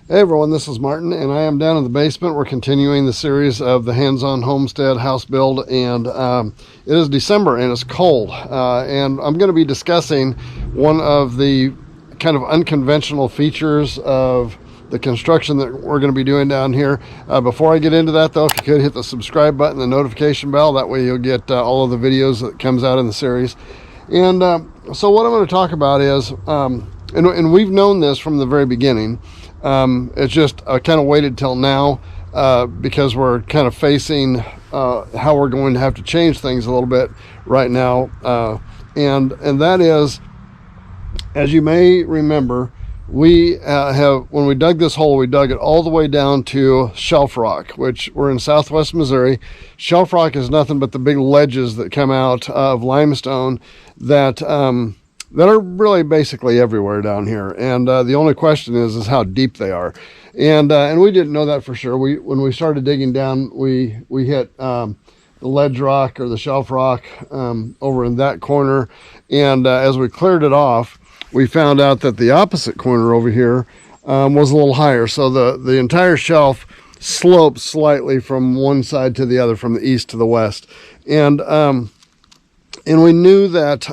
Hey everyone, this is Martin, and I am down in the basement. We're continuing the series of the hands-on homestead house build, and it is December and it's cold. And I'm going to be discussing one of the kind of unconventional features of the construction that we're going to be doing down here. Before I get into that, though, if you could hit the subscribe button, the notification bell, that way you'll get all of the videos that comes out in the series. And so what I'm going to talk about is, and we've known this from the very beginning. It's just I kind of waited till now because we're kind of facing how we're going to have to change things a little bit right now, and that is, as you may remember, we when we dug this hole, we dug it all the way down to shelf rock, which we're in southwest Missouri. Shelf rock is nothing but the big ledges that come out of limestone that are really basically everywhere down here. And the only question is how deep they are. And we didn't know that for sure. When we started digging down, we hit the ledge rock or the shelf rock over in that corner. And as we cleared it off, we found out that the opposite corner over here was a little higher. So the entire shelf sloped slightly from one side to the other, from the east to the west. And we knew that,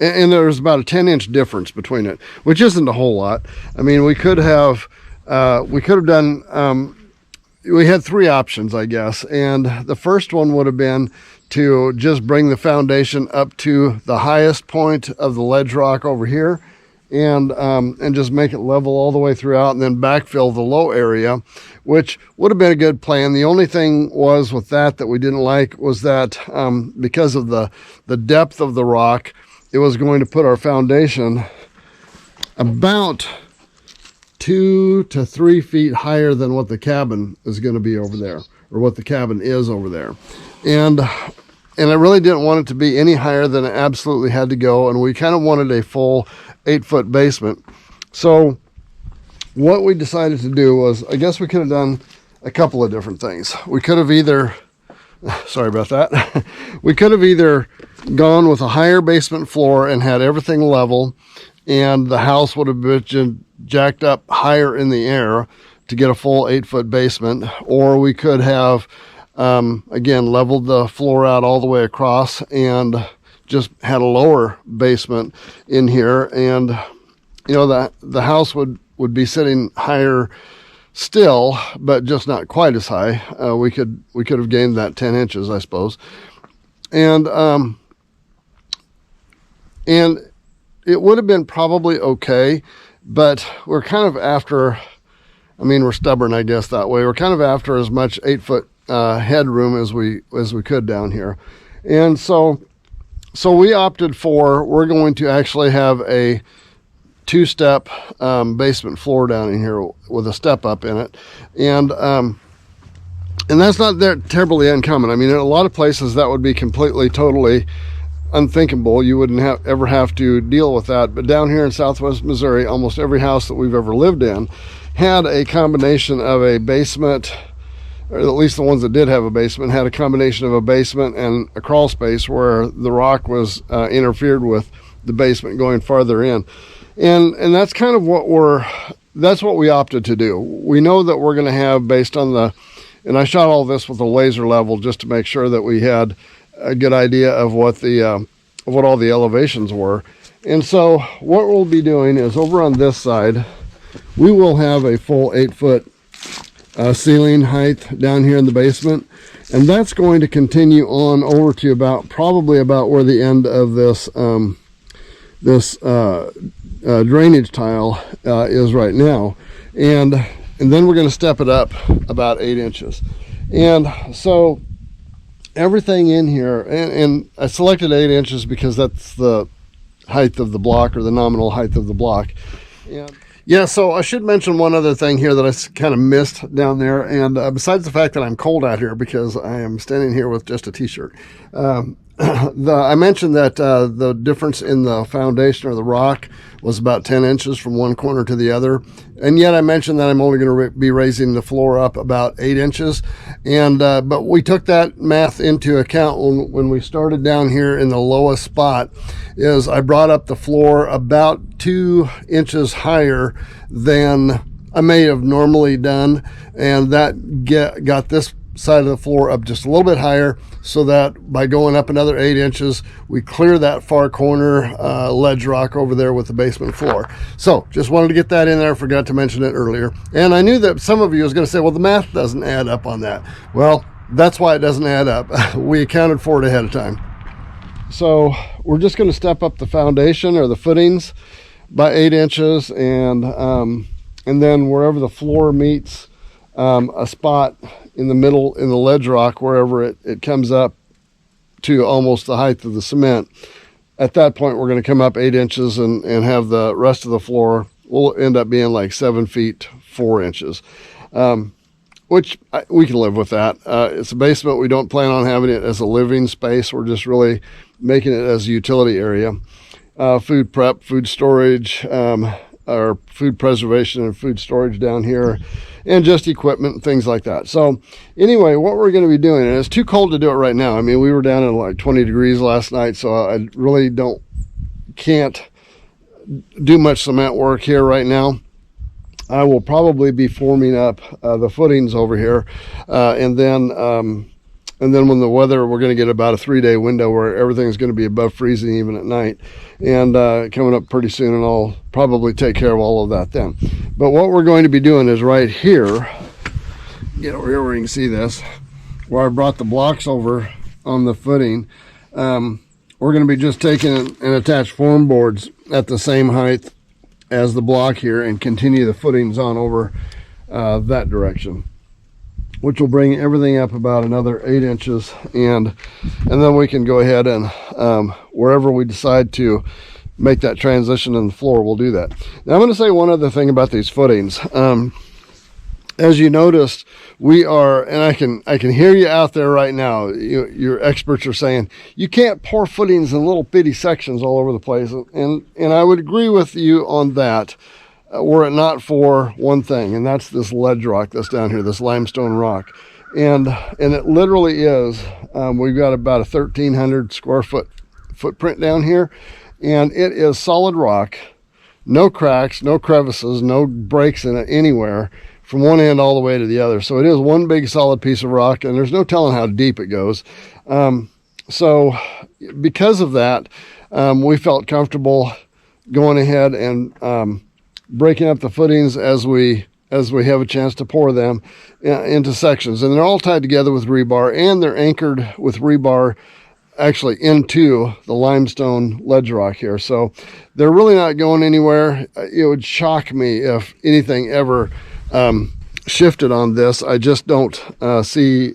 and there was about a 10-inch difference between it, which isn't a whole lot. I mean, we could have done, we had three options, I guess. And the first one would have been to just bring the foundation up to the highest point of the ledge rock over here, and just make it level all the way throughout, and then backfill the low area, which would have been a good plan. The only thing was with that we didn't like was that because of the depth of the rock, it was going to put our foundation about 2 to 3 feet higher than what the cabin is going to be over there, or what the cabin is over there. And I really didn't want it to be any higher than it absolutely had to go, and we kind of wanted a full 8-foot basement. So what we decided to do was, I guess we could have done a couple of different things. We could have either, sorry about that, we could have either gone with a higher basement floor and had everything level, and the house would have been jacked up higher in the air to get a full 8-foot basement, or we could have again leveled the floor out all the way across and just had a lower basement in here, and the house would be sitting higher still, but just not quite as high. We could have gained that 10 inches, I suppose, and it would have been probably okay, but we're kind of after, we're stubborn, I guess, that way. We're kind of after as much 8-foot headroom as we could down here. And so we opted for, we're going to actually have a 2-step basement floor down in here with a step up in it. And that's not that terribly uncommon. I mean, in a lot of places that would be completely, totally unthinkable. You wouldn't ever have to deal with that. But down here in southwest Missouri, almost every house that we've ever lived in had a combination of a basement, or at least the ones that did have a basement, had a combination of a basement and a crawl space where the rock was interfered with the basement going farther in. And that's kind of that's what we opted to do. We know that we're going to have, based on and I shot all this with a laser level just to make sure that we had a good idea of what what all the elevations were. And so what we'll be doing is, over on this side, we will have a full 8-foot ceiling height down here in the basement, and that's going to continue on over to probably about where the end of this drainage tile is right now, and then we're going to step it up about 8 inches. And so everything in here, and I selected 8 inches because that's the height of the block, or the nominal height of the block. And yeah, so I should mention one other thing here that I kind of missed down there, and besides the fact that I'm cold out here because I am standing here with just a t-shirt, I mentioned that the difference in the foundation, or the rock, was about 10 inches from one corner to the other, and yet I mentioned that I'm only going to be raising the floor up about 8 inches, and but we took that math into account when we started down here in the lowest spot. Is I brought up the floor about 2 inches higher than I may have normally done, and that got this side of the floor up just a little bit higher, so that by going up another 8 inches, we clear that far corner ledge rock over there with the basement floor. So just wanted to get that in there. Forgot to mention it earlier. And I knew that some of you was going to say, well, the math doesn't add up on that. Well, that's why it doesn't add up. We accounted for it ahead of time. So we're just going to step up the foundation or the footings by 8 inches, and then wherever the floor meets a spot in the middle in the ledge rock, wherever it comes up to almost the height of the cement, at that point we're going to come up 8 inches and have the rest of the floor will end up being like 7 feet 4 inches, which we can live with that. It's a basement. We don't plan on having it as a living space. We're just really making it as a utility area. Food prep, food storage, or food preservation and food storage down here, and just equipment and things like that. So anyway, what we're going to be doing, and it's too cold to do it right now. I mean, we were down at like 20 degrees last night, so I really can't do much cement work here right now. I will probably be forming up the footings over here, and then when the weather, we're going to get about a 3-day window where everything's going to be above freezing even at night, and coming up pretty soon, and I'll probably take care of all of that then. But what we're going to be doing is right here, get over here where you can see this, where I brought the blocks over on the footing. We're going to be just taking and attach form boards at the same height as the block here and continue the footings on over that direction, which will bring everything up about another 8 inches, and then we can go ahead and wherever we decide to make that transition in the floor, we'll do that. Now I'm going to say one other thing about these footings. As you noticed, we are, and I can hear you out there right now. Your experts are saying you can't pour footings in little bitty sections all over the place, and I would agree with you on that. Were it not for one thing, and that's this ledge rock that's down here, this limestone rock, and it literally is. We've got about a 1,300 square foot footprint down here, and it is solid rock, no cracks, no crevices, no breaks in it anywhere, from one end all the way to the other. So it is one big solid piece of rock, and there's no telling how deep it goes. So because of that, we felt comfortable going ahead and breaking up the footings as we have a chance to pour them into sections. And they're all tied together with rebar, and they're anchored with rebar actually into the limestone ledge rock here. So they're really not going anywhere. It would shock me if anything ever shifted on this. I just don't see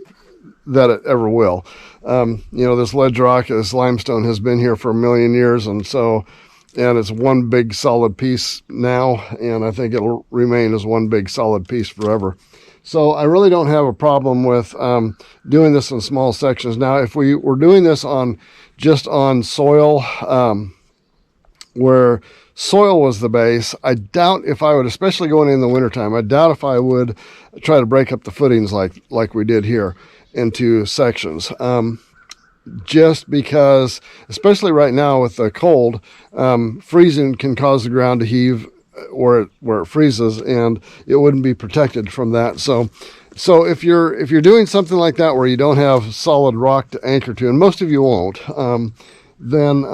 that it ever will. This ledge rock, this limestone has been here for 1 million years, and it's one big solid piece now, and I think it'll remain as one big solid piece forever. So I really don't have a problem with doing this in small sections. Now, if we were doing this just on soil, where soil was the base, I doubt if I would, especially going in the wintertime, I doubt if I would try to break up the footings like we did here into sections. Just because, especially right now with the cold, freezing can cause the ground to heave where it freezes, and it wouldn't be protected from that. So if you're doing something like that where you don't have solid rock to anchor to, and most of you won't, then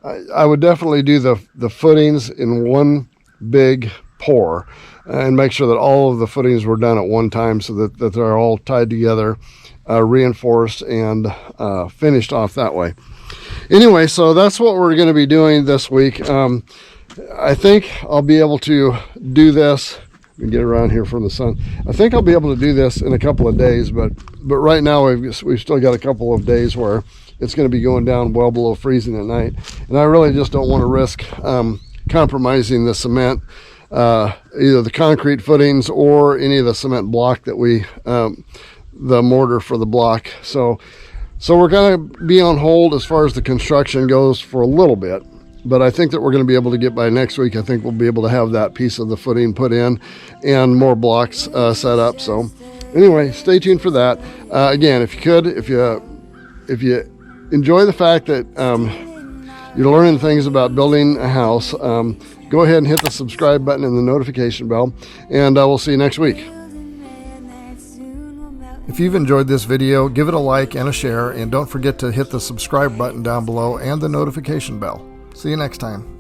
I would definitely do the footings in one big pour and make sure that all of the footings were done at one time, so that they're all tied together, reinforced, and finished off that way. Anyway, so that's what we're going to be doing this week. I think I'll be able to do this. Let me get around here from the sun. I think I'll be able to do this in a couple of days, but right now we've still got a couple of days where it's going to be going down well below freezing at night, and I really just don't want to risk compromising the cement, either the concrete footings or any of the cement block that the mortar for the block. So we're going to be on hold as far as the construction goes for a little bit, but I think that we're going to be able to get by next week. I think we'll be able to have that piece of the footing put in and more blocks set up. So anyway, stay tuned for that. Again, if you enjoy the fact that you're learning things about building a house, go ahead and hit the subscribe button and the notification bell, and we'll see you next week. If you've enjoyed this video, give it a like and a share, and don't forget to hit the subscribe button down below and the notification bell. See you next time.